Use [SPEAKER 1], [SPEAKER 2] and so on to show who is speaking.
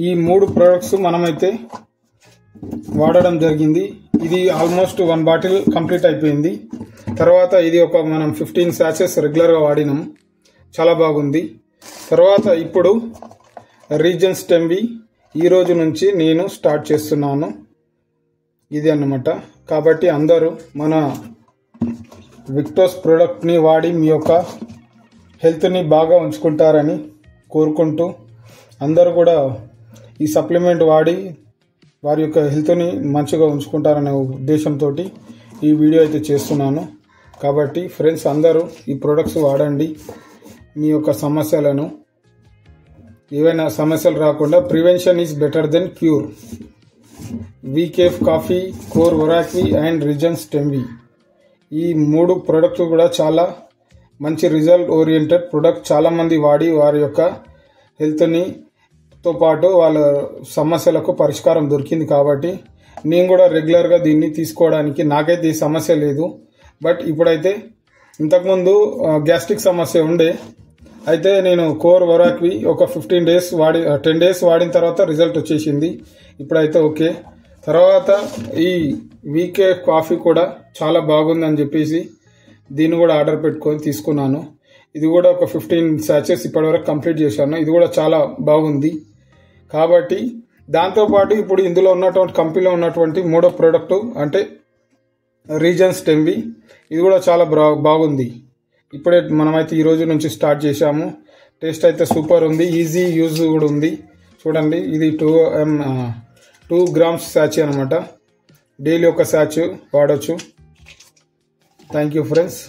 [SPEAKER 1] ఈ 3 ప్రొడక్ట్స్ మనమైతే వాడడం జరిగింది. ఇది ఆల్మోస్ట్ 1 బాటిల్ కంప్లీట్ అయిపోయింది. తర్వాత ఇది ఒక మనం 15 సాచెస్ రెగ్యులర్గా వాడినాం, చాలా బాగుంది. తర్వాత ఇప్పుడు రీజన్ స్టెమ్వి ఈ రోజు నుంచి నేను స్టార్ట్ చేస్తున్నాను, ఇది అన్నమాట. కాబట్టి అందరూ మన విక్టోస్ ప్రోడక్ట్ని వాడి మీ యొక్క హెల్త్ని బాగా ఉంచుకుంటారని కోరుకుంటూ, అందరూ కూడా ఈ సప్లిమెంట్ వాడి వారి యొక్క హెల్త్ని మంచిగా ఉంచుకుంటారనే ఉద్దేశంతో ఈ వీడియో అయితే చేస్తున్నాను. కాబట్టి ఫ్రెండ్స్, అందరూ ఈ ప్రొడక్ట్స్ వాడండి. మీ యొక్క సమస్యలను, ఏవైనా సమస్యలు రాకుండా, prevention is better than cure. వీకేఫ్ కాఫీ, కోర్ వొరాక్వి అండ్ రీజన్ స్టెమ్వి, ఈ 3 ప్రొడక్ట్స్ కూడా చాలా మంచి రిజల్ట్ ఓరియంటెడ్ ప్రొడక్ట్. చాలామంది వాడి వారి యొక్క హెల్త్ని తో పాటు వాళ్ళ సమస్యలకు పరిష్కారం దొరికింది. కాబట్టి నేను కూడా రెగ్యులర్గా దీన్ని తీసుకోవడానికి, నాకైతే ఈ సమస్య లేదు. బట్ ఇప్పుడైతే, ఇంతకుముందు గ్యాస్ట్రిక్ సమస్య ఉండే, అయితే నేను కోర్ వొరాక్వి ఒక 10 డేస్ వాడిన తర్వాత రిజల్ట్ వచ్చేసింది. ఇప్పుడైతే ఓకే. తర్వాత ఈ వీకే కాఫీ కూడా చాలా బాగుందని చెప్పేసి దీన్ని కూడా ఆర్డర్ పెట్టుకొని తీసుకున్నాను. ఇది కూడా ఒక 15 సాచెస్ ఇప్పటివరకు కంప్లీట్ చేశాను. ఇది కూడా చాలా బాగుంది. కాబట్టి దాంతోపాటు ఇప్పుడు ఇందులో ఉన్నటువంటి కంపెనీలో ఉన్నటువంటి 3వ ప్రోడక్ట్ అంటే రీజన్ స్టెమ్వి, ఇది కూడా చాలా బాగుంది. ఇప్పుడే మనమైతే ఈ రోజు నుంచి స్టార్ట్ చేశాము. టేస్ట్ అయితే సూపర్ ఉంది, ఈజీ యూజ్ కూడా ఉంది. చూడండి, ఇది 2 గ్రామ్స్ సాచీ అనమాట. డైలీ ఒక సాచు వాడచ్చు. Thank you friends.